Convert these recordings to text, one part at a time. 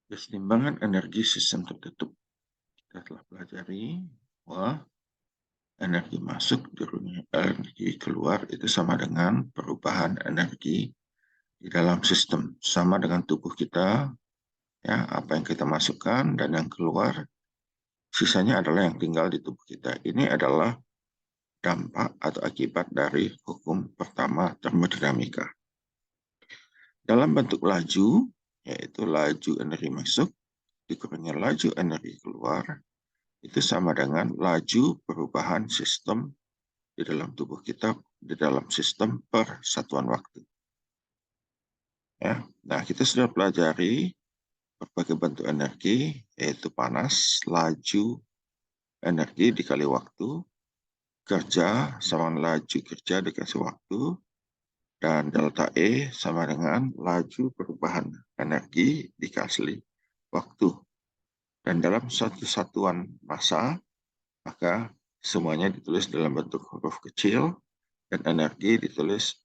Keseimbangan energi sistem tertutup. Kita telah pelajari bahwa energi masuk energi keluar itu sama dengan perubahan energi di dalam sistem. Sama dengan tubuh kita, ya, apa yang kita masukkan dan yang keluar, sisanya adalah yang tinggal di tubuh kita. Ini adalah dampak atau akibat dari hukum pertama termodinamika. Dalam bentuk laju, yaitu laju energi masuk, dikurangi laju energi keluar, itu sama dengan laju perubahan sistem di dalam tubuh kita, di dalam sistem per satuan waktu. Ya. Nah, kita sudah pelajari berbagai bentuk energi, yaitu panas, laju, energi dikali waktu, kerja sama laju kerja dikasih waktu, dan delta E sama dengan laju perubahan energi dikasih waktu. Dan dalam satu satuan massa, maka semuanya ditulis dalam bentuk huruf kecil, dan energi ditulis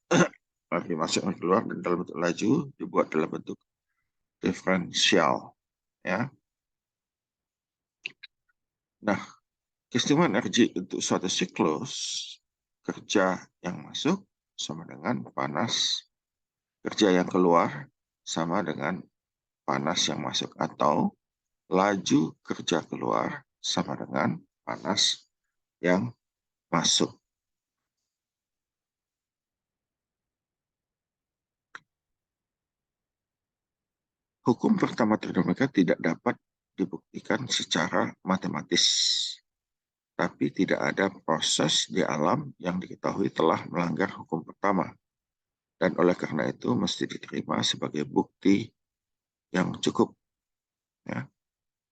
energi masuk dan keluar, dan dalam bentuk laju dibuat dalam bentuk diferensial. Ya. Nah, keistimewaan energi untuk suatu siklus kerja yang masuk sama dengan panas, kerja yang keluar sama dengan panas yang masuk, atau laju kerja keluar sama dengan panas yang masuk. Hukum pertama termodinamika tidak dapat dibuktikan secara matematis, tapi tidak ada proses di alam yang diketahui telah melanggar hukum pertama, dan oleh karena itu mesti diterima sebagai bukti yang cukup. Ya.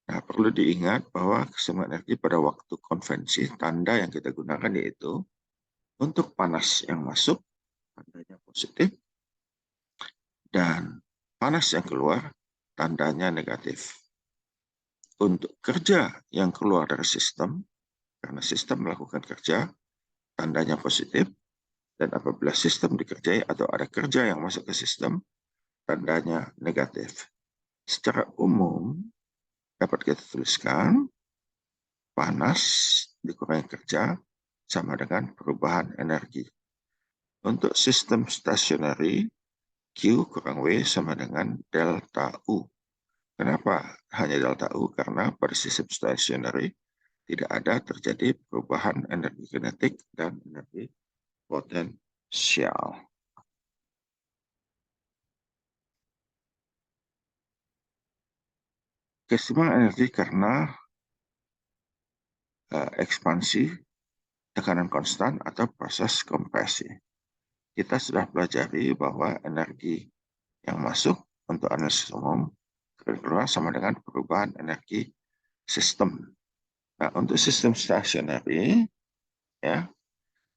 Nah, perlu diingat bahwa keseimbangan energi pada waktu konvensi, tanda yang kita gunakan yaitu untuk panas yang masuk, tandanya positif, dan panas yang keluar, tandanya negatif. Untuk kerja yang keluar dari sistem, karena sistem melakukan kerja, tandanya positif, dan apabila sistem dikerjai atau ada kerja yang masuk ke sistem, tandanya negatif. Secara umum, dapat kita tuliskan, panas dikurangi kerja sama dengan perubahan energi. Untuk sistem stationary, Q kurang W sama dengan delta U. Kenapa hanya delta U? Karena pada sistem stationary tidak ada terjadi perubahan energi kinetik dan energi potensial. Keseimbangan energi karena ekspansi, tekanan konstan, atau proses kompresi. Kita sudah pelajari bahwa energi yang masuk untuk analisis umum keluar sama dengan perubahan energi sistem. Nah, untuk sistem stationary, ya,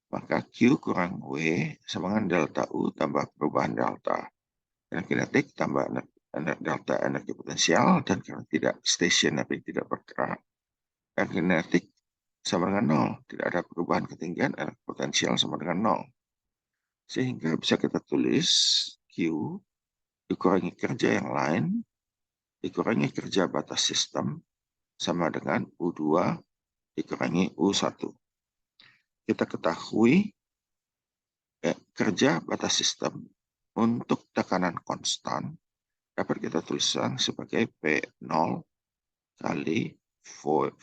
maka Q kurang W sama dengan delta U tambah perubahan delta energi kinetik tambah delta energi potensial, dan karena tidak stationary, tidak bergerak, energi kinetik sama dengan 0. Tidak ada perubahan ketinggian, energi potensial sama dengan 0. Sehingga bisa kita tulis Q dikurangi kerja yang lain, dikurangi kerja batas sistem, sama dengan U2 dikurangi U1. Kita ketahui kerja batas sistem untuk tekanan konstan dapat kita tuliskan sebagai P0 kali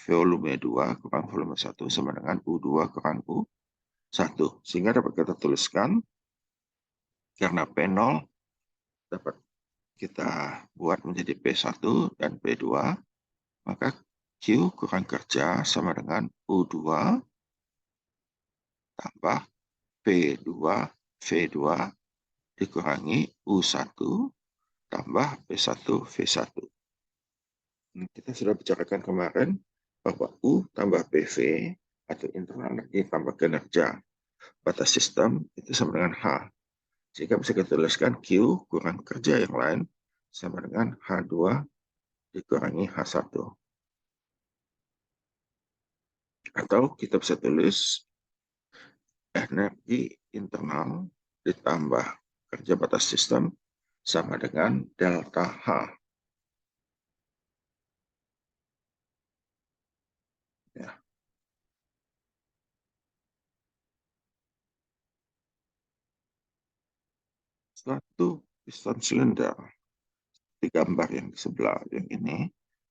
volume 2 kurang volume 1 sama dengan U2 kurang U1. Sehingga dapat kita tuliskan, karena P0 dapat kita buat menjadi P1 dan P2, maka Q kurang kerja sama dengan U2 tambah P2 V2 dikurangi U1 tambah P1 V1. Kita sudah bicarakan kemarin bahwa U tambah PV atau internal energi tambah kinerja batas sistem itu sama dengan H. Sehingga bisa kita tuliskan Q kurang kerja yang lain sama dengan H2 dikurangi H1. Atau kita bisa tulis energi internal ditambah kerja batas sistem sama dengan delta H. Suatu piston silinder di gambar yang di sebelah yang ini,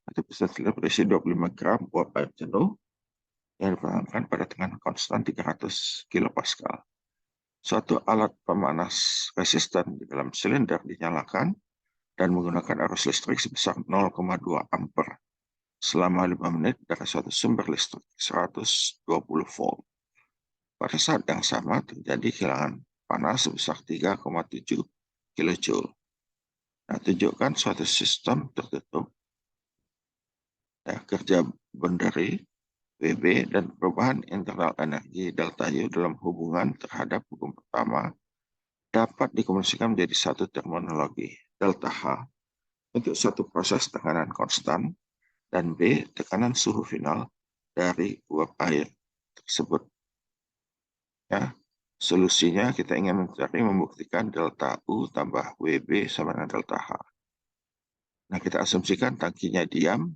itu piston silinder berisi 25 gram uap air jenuh yang dipanaskan pada tekanan konstan 300 kilopascal. Suatu alat pemanas resisten di dalam silinder dinyalakan dan menggunakan arus listrik sebesar 0,2 ampere selama 5 menit dari suatu sumber listrik 120 volt. Pada saat yang sama terjadi kehilangan panas sebesar 3,7 kilojoule. Nah, tunjukkan suatu sistem tertutup, ya, kerja bondary WB dan perubahan internal energi delta U dalam hubungan terhadap hukum pertama dapat dikomunikasikan menjadi satu terminologi delta H untuk suatu proses tekanan konstan dan B tekanan suhu final dari uap air tersebut. Ya, solusinya kita ingin mencari membuktikan delta U tambah WB sama dengan delta H. Nah, kita asumsikan tangkinya diam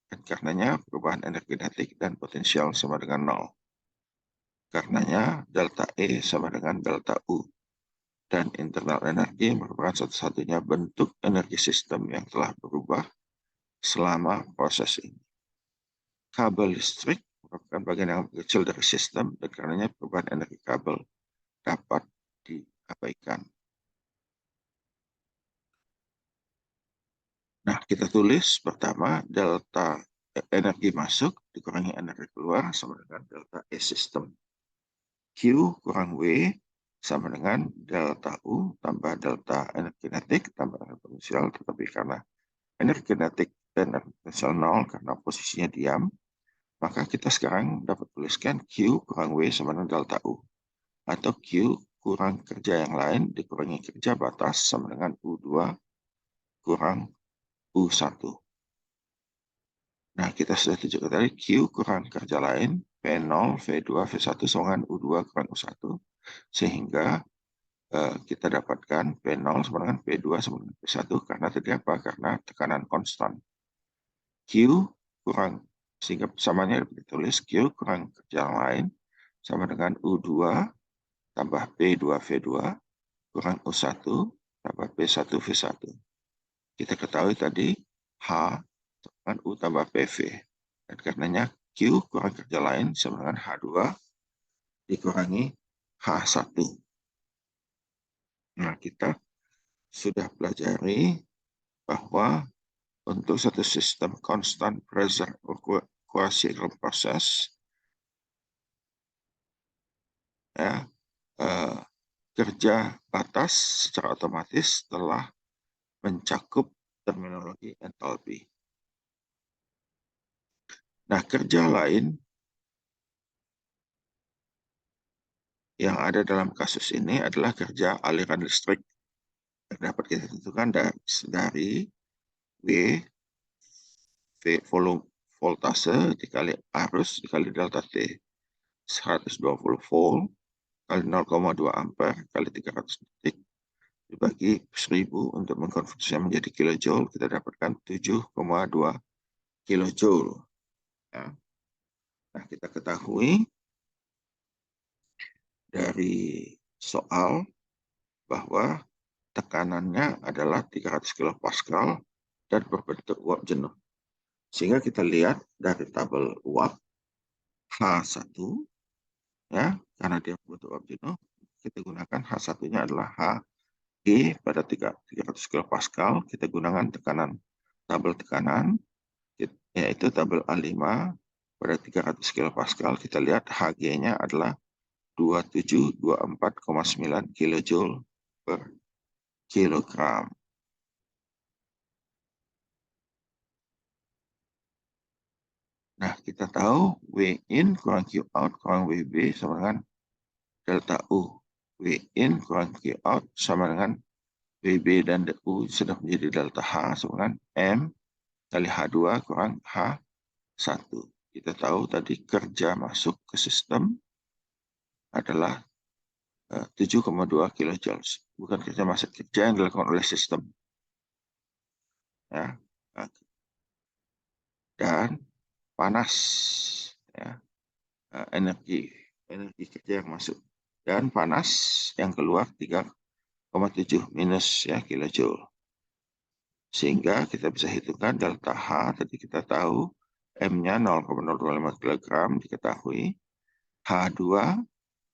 dan karenanya perubahan energi kinetik dan potensial sama dengan 0. Karenanya delta E sama dengan delta U. Dan internal energi merupakan satu-satunya bentuk energi sistem yang telah berubah selama proses ini. Kabel listrik merupakan bagian yang kecil dari sistem dan karenanya perubahan energi kabel dapat diabaikan. Nah, kita tulis pertama delta energi masuk dikurangi energi keluar sama dengan delta E sistem. Q kurang W sama dengan delta U tambah delta energi kinetik tambah energi potensial, tetapi karena energi kinetik dan energi potensial 0 karena posisinya diam, maka kita sekarang dapat tuliskan Q kurang W sama dengan delta U. Atau Q kurang kerja yang lain dikurangi kerja batas sama dengan U2 kurang U1. Nah, kita sudah tunjukkan tadi Q kurang kerja lain, V0, V2, V1 sama dengan U2 kurang U1. Sehingga kita dapatkan P0 sama dengan P2 sama dengan P1 karena tadi apa? Karena tekanan konstan. Q kurang, sehingga samanya dapat ditulis Q kurang kerja yang lain sama dengan U2 tambah P2 V2 kurang U1 tambah P1 V1. Kita ketahui tadi H dengan U tambah PV. Dan karenanya Q kurang kerja lain sama dengan H2 dikurangi H1. Nah, kita sudah pelajari bahwa untuk satu sistem constant pressure equation proses, ya, kerja batas secara otomatis telah mencakup terminologi entalpi. Nah, kerja lain yang ada dalam kasus ini adalah kerja aliran listrik yang dapat kita tentukan dari V volume voltase dikali arus dikali delta T 120 volt kali 0,2 ampere kali 300 detik dibagi 1000 untuk mengkonversinya menjadi kilojoule, kita dapatkan 7,2 kilojoule. Ya. Nah, kita ketahui dari soal bahwa tekanannya adalah 300 kilopascal dan berbentuk uap jenuh. Sehingga kita lihat dari tabel uap H1, ya, karena dia berbentuk uap jenuh, kita gunakan H1-nya adalah H pada 300 kilopascal, kita gunakan tabel tekanan, yaitu tabel A5 pada 300 kilopascal, kita lihat Hg-nya adalah 2724,9 kilojoule per kilogram. Nah, kita tahu W in kurang Q out kurang WB sama dengan delta U. W in kurang Q out sama dengan WB dan U sudah menjadi delta H sama dengan M kali H2 kurang H1. Kita tahu tadi kerja masuk ke sistem adalah 7,2 kilojoules. Bukan kerja masuk, kerja yang dilakukan oleh sistem. Ya. Dan panas, ya, energi kerja yang masuk dan panas yang keluar minus ya kilojoule. Sehingga kita bisa hitungkan delta H, tadi kita tahu M-nya 0,025 kg diketahui, H2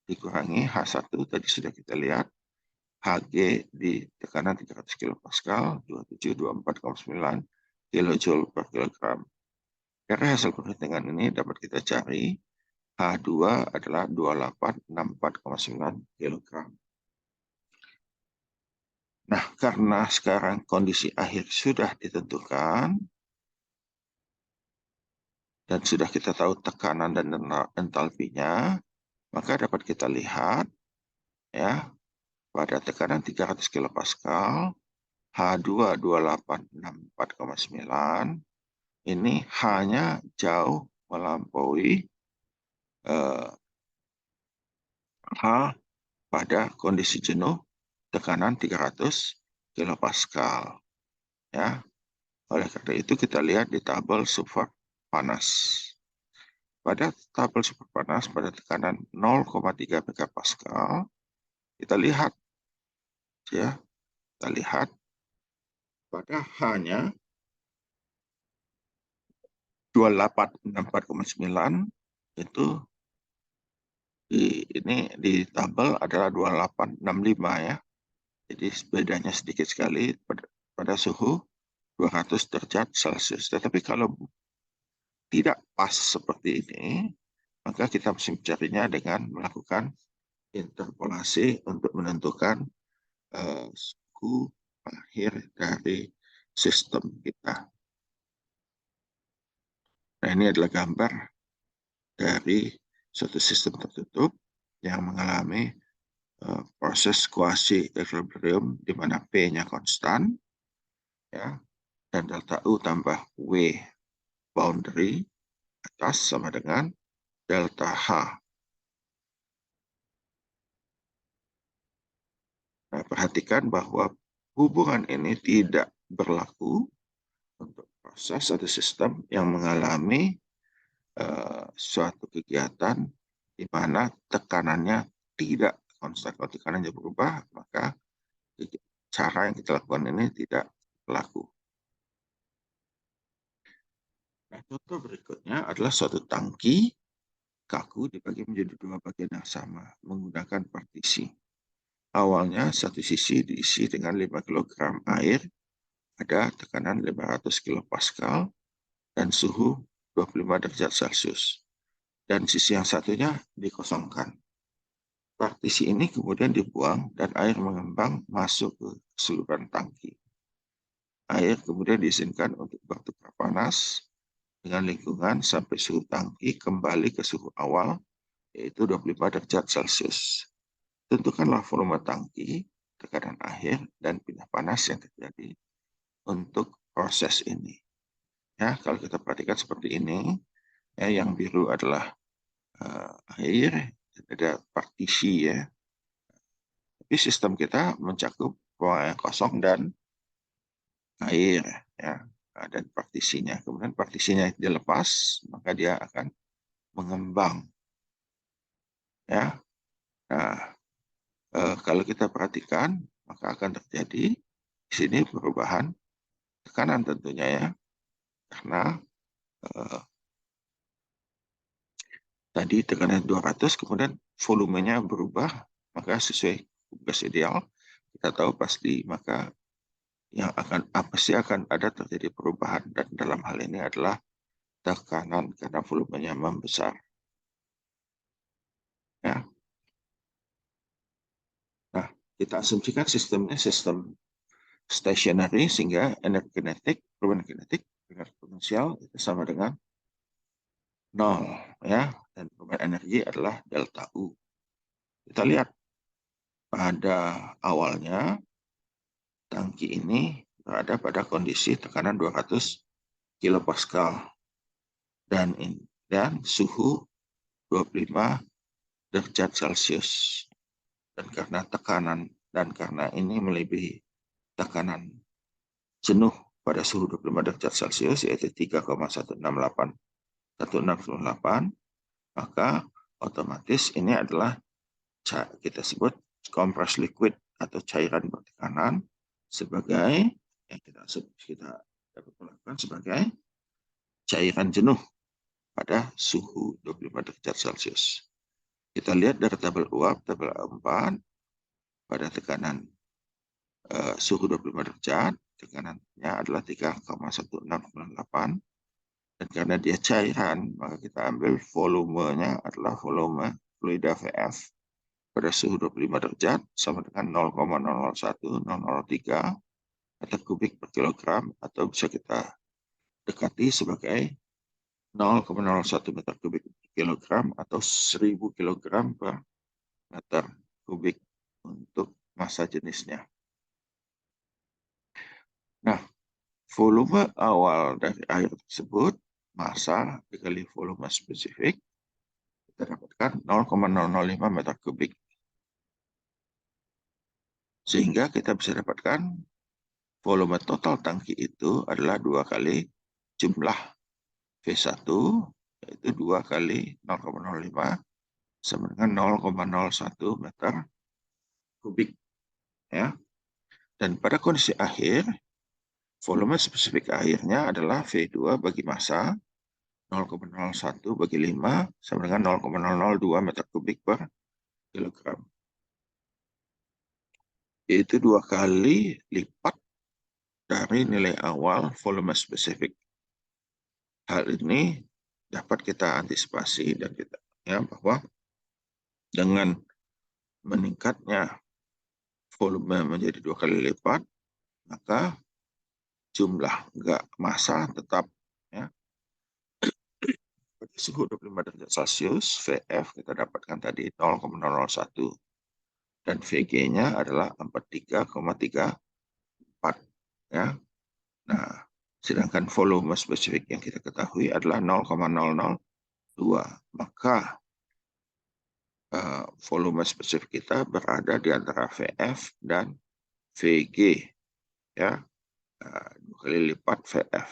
dikurangi H1 tadi sudah kita lihat, Hg di tekanan 300 kPa 2724,9 kJ per kilogram. Dari hasil perhitungan ini dapat kita cari H2 adalah 2864,9 kg. Nah, karena sekarang kondisi akhir sudah ditentukan dan sudah kita tahu tekanan dan entalpinya, maka dapat kita lihat ya pada tekanan 300 kPa H2 2864,9 ini hanya jauh melampaui H pada kondisi jenuh tekanan 300 kPa ya. Oleh karena itu kita lihat di tabel super panas. Pada tabel super panas pada tekanan 0,3 MPa kita lihat ya, kita lihat pada hanya 2864,9 itu di tabel adalah 2865 ya. Jadi bedanya sedikit sekali pada suhu 200 derajat Celcius. Tetapi kalau tidak pas seperti ini, maka kita mesti mencarinya dengan melakukan interpolasi untuk menentukan suhu akhir dari sistem kita. Nah, ini adalah gambar dari suatu sistem tertutup yang mengalami proses kuasi equilibrium di mana P-nya konstan ya, dan delta U tambah W boundary atas sama dengan delta H. Nah, perhatikan bahwa hubungan ini tidak berlaku untuk proses atau sistem yang mengalami suatu kegiatan di mana tekanannya tidak konstan. Kalau tekanannya berubah, maka cara yang kita lakukan ini tidak berlaku. Nah, contoh berikutnya adalah suatu tangki kaku dibagi menjadi dua bagian yang sama menggunakan partisi. Awalnya satu sisi diisi dengan 5 kg air, ada tekanan 500 kPa dan suhu 25 derajat Celcius. Dan sisi yang satunya dikosongkan. Partisi ini kemudian dibuang dan air mengembang masuk ke keseluruhan tangki. Air kemudian diizinkan untuk bertukar panas dengan lingkungan sampai suhu tangki kembali ke suhu awal, yaitu 25 derajat Celcius. Tentukanlah volume tangki, tekanan akhir, dan pindah panas yang terjadi untuk proses ini. Ya, kalau kita perhatikan seperti ini, ya, yang biru adalah air, ada partisi ya. Tapi sistem kita mencakup ruang yang kosong dan air ya, dan partisinya. Kemudian partisinya dilepas, maka dia akan mengembang. Ya, nah kalau kita perhatikan, maka akan terjadi di sini perubahan tekanan tentunya ya, karena tadi tekanan 200, kemudian volumenya berubah, maka sesuai tugas ideal, kita tahu pasti maka yang pasti akan ada terjadi perubahan, dan dalam hal ini adalah tekanan karena volumenya membesar. Ya. Nah, kita asumsikan sistemnya sistem stationary sehingga energi kinetik, perubahan kinetik dengan potensial itu sama dengan 0 ya, dan perubahan energi adalah delta U. Kita lihat pada awalnya tangki ini berada pada kondisi tekanan 200 kPa dan suhu 25 derajat Celcius. Dan karena tekanan dan karena ini melebihi tekanan jenuh pada suhu 25 derajat Celcius yaitu 3,168, maka otomatis ini adalah kita sebut compressed liquid atau cairan bertekanan sebagai yang kita dapat melakukan sebagai cairan jenuh pada suhu 25 derajat Celcius. Kita lihat dari tabel uap, tabel A4, pada tekanan suhu 25 derajat, tekanannya adalah 3,1698, dan karena dia cairan, maka kita ambil volumenya adalah volume fluida VF pada suhu 25 derajat sama dengan 0,001003 meter kubik per kilogram, atau bisa kita dekati sebagai 0,01 meter kubik per kilogram atau 1000 kilogram per meter kubik untuk massa jenisnya. Nah, volume awal dari air tersebut, massa dikali volume spesifik, kita dapatkan 0,005 meter kubik. Sehingga kita bisa dapatkan volume total tangki itu adalah 2 kali jumlah V1, yaitu 2 kali 0,05 sama dengan 0,01 meter kubik. Ya. Dan pada kondisi akhir, volume spesifik airnya adalah V2 bagi massa 0,01 bagi 5 sama dengan 0,002 meter kubik per kilogram. Yaitu 2 kali lipat dari nilai awal volume spesifik. Hal ini dapat kita antisipasi dan kita bahwa dengan meningkatnya volume menjadi 2 kali lipat, maka jumlah massa tetap pada suhu 25 derajat Celcius, VF kita dapatkan tadi 0,001 dan VG-nya adalah 43,34 ya. Nah, sedangkan volume spesifik yang kita ketahui adalah 0,002, maka volume spesifik kita berada di antara VF dan VG ya, 2 kali lipat VF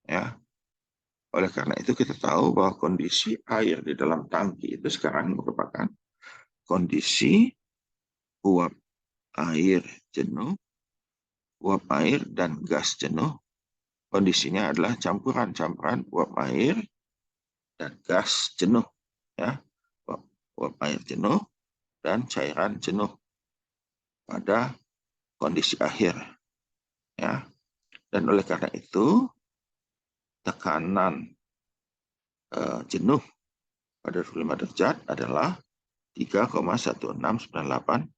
ya. Oleh karena itu kita tahu bahwa kondisi air di dalam tangki itu sekarang merupakan kondisi uap air jenuh, uap air dan gas jenuh. Kondisinya adalah campuran uap air dan gas jenuh ya. Uap air jenuh dan cairan jenuh pada kondisi akhir ya. Dan oleh karena itu tekanan jenuh pada 25 derajat adalah 3,1698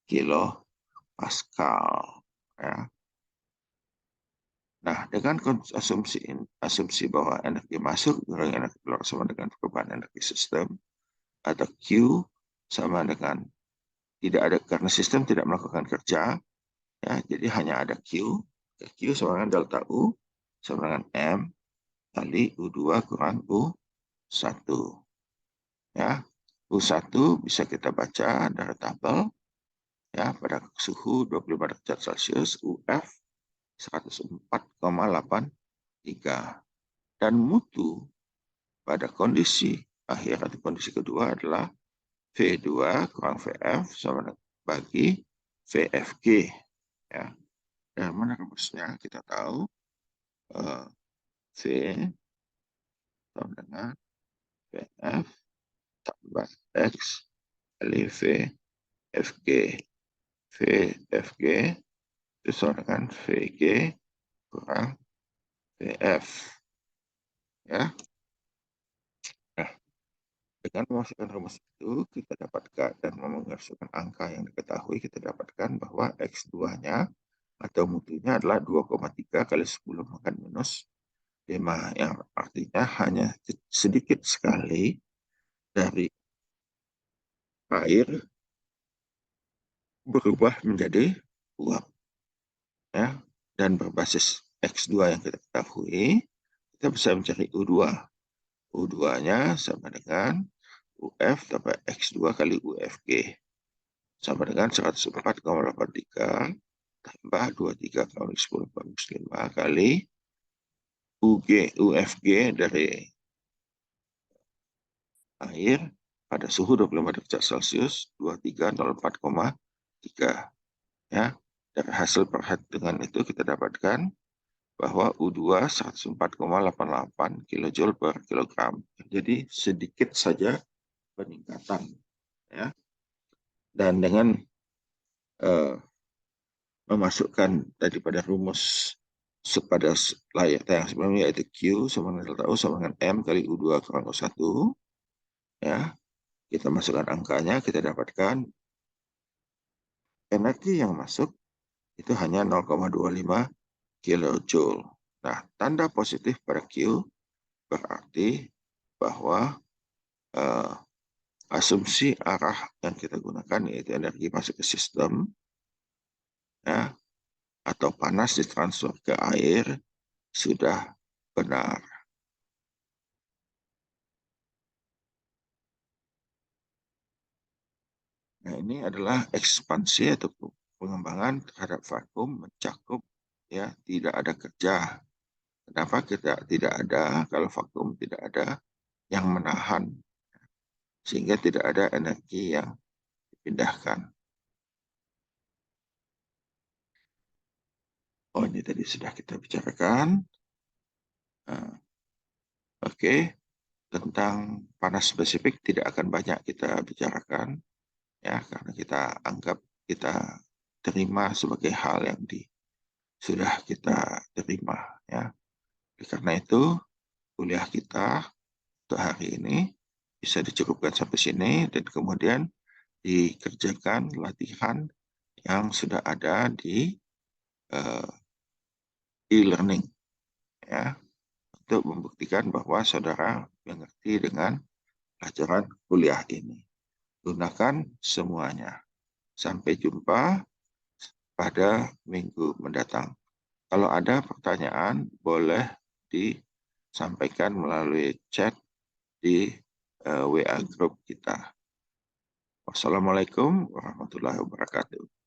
kilo Pascal ya. Nah, dengan asumsi bahwa energi masuk kurang energi keluar sama dengan perubahan energi sistem, atau Q sama dengan tidak ada, karena sistem tidak melakukan kerja ya, jadi hanya ada Q. Q sama dengan delta U sama dengan M kali U2 kurang U1 ya. U1 bisa kita baca dari tabel ya, pada suhu 25 derajat Celcius UF 104,83, dan mutu pada kondisi akhir atau kondisi kedua adalah V2 kurang VF sama bagi VFG ya. Dan mana rumusnya kita tahu V sama dengan VF tambah X kali VFG. VFG itu sama dengan VG kurang VF ya. Nah, dengan memasukkan rumus itu kita dapatkan dan memasukkan angka yang diketahui, kita dapatkan bahwa X2-nya atau mutunya adalah 2,3 kali 10 makan minus 5, yang artinya hanya sedikit sekali dari air berubah menjadi uap ya. Dan berbasis X2 yang kita ketahui, kita bisa mencari U2. U2-nya sama dengan UF tambah X2 kali UFG sama dengan 104,83 tambah 23 kali 10 kali UFG dari air pada suhu 25 derajat Celcius 2304,83 3. Ya, dari hasil perhitungan itu kita dapatkan bahwa U2 104,88 kJ per kilogram. Jadi sedikit saja peningkatan. Ya. Dan dengan memasukkan daripada rumus pada layar tayang sebelumnya, yaitu Q sama dengan delta U sama dengan M kali U2 kurang U1, ya, kita masukkan angkanya, kita dapatkan energi yang masuk itu hanya 0,25 kilojoule. Nah, tanda positif pada Q berarti bahwa asumsi arah yang kita gunakan, yaitu energi masuk ke sistem, ya, atau panas ditransfer ke air, sudah benar. Nah, ini adalah ekspansi atau pengembangan terhadap vakum mencakup, ya, tidak ada kerja. Kenapa kita tidak ada? Kalau vakum tidak ada yang menahan, sehingga tidak ada energi yang dipindahkan. Oh, ini tadi sudah kita bicarakan. Nah, oke, tentang panas spesifik tidak akan banyak kita bicarakan, ya, karena kita anggap, kita terima sebagai hal yang sudah kita terima, ya. Karena itu kuliah kita untuk hari ini bisa dicukupkan sampai sini, dan kemudian dikerjakan latihan yang sudah ada di e-learning, ya, untuk membuktikan bahwa saudara mengerti dengan pelajaran kuliah ini. Gunakan semuanya. Sampai jumpa pada minggu mendatang. Kalau ada pertanyaan, boleh disampaikan melalui chat di WA grup kita. Wassalamualaikum warahmatullahi wabarakatuh.